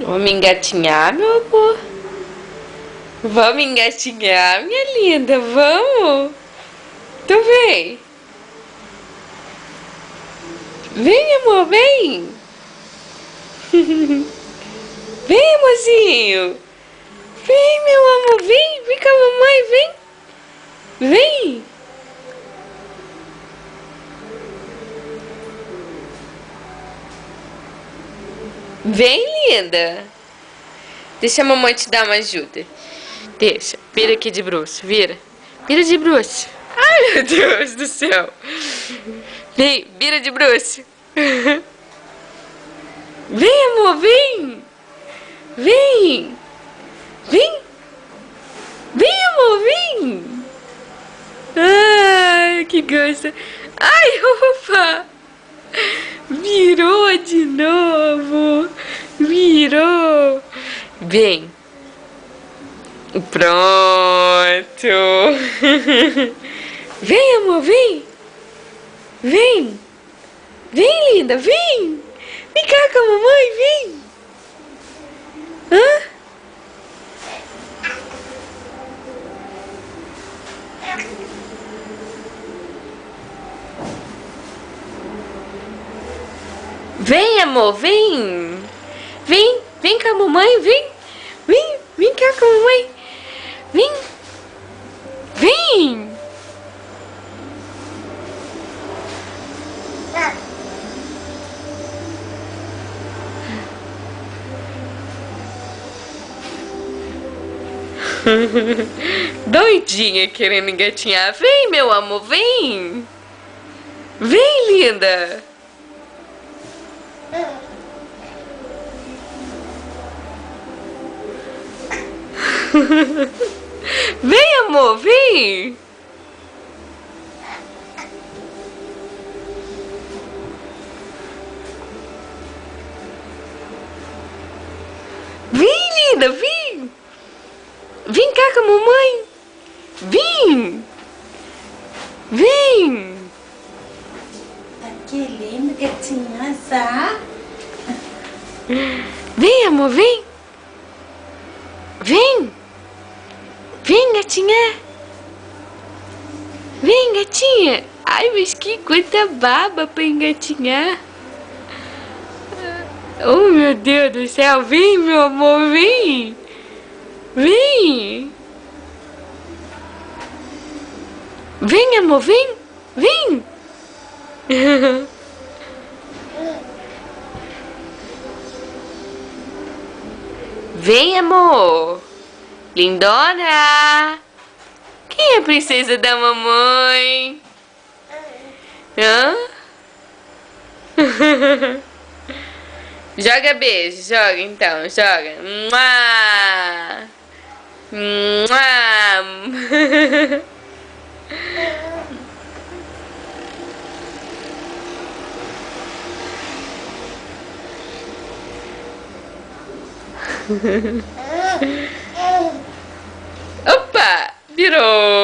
Vamos engatinhar, meu amor? Vamos engatinhar, minha linda? Vamos? Então vem. Vem, amor, vem. Vem, mozinho. Vem, meu amor, vem. Vem com a mamãe, vem. Vem. Vem, linda. Deixa a mamãe te dar uma ajuda. Deixa. Vira aqui de bruxo. Vira. Vira de bruxo. Ai, meu Deus do céu. Vem, vira de bruxo. Vem, amor, vem. Vem. Vem. Vem, amor, vem. Ai, que gosto. Ai, opa. Virou de novo. Virou. Vem. Pronto. Vem, amor, vem. Vem. Vem, linda, vem. Vem cá com a mamãe, vem. Hã? Vem, amor, vem. Vem, vem com a mamãe, vem. Vem, vem cá com a mamãe. Vem. Vem. Doidinha querendo engatinhar. Vem, meu amor, vem. Vem, linda. Vem, amor, vem. Vem, linda, vem. Vem cá com a mamãe. Vem. Vem. Tá querendo gatinha assar? Vem, amor, vem. Vem. Vem, gatinha. Vem, gatinha. Ai, mas que coisa baba pra engatinhar. Oh, meu Deus do céu. Vem, meu amor, vem. Vem. Vem, amor, vem. Vem. Vem, amor. Lindona. Quem é a princesa da mamãe? Hã? Joga beijo, joga então, joga. Mua! Mua! Opa! Virou!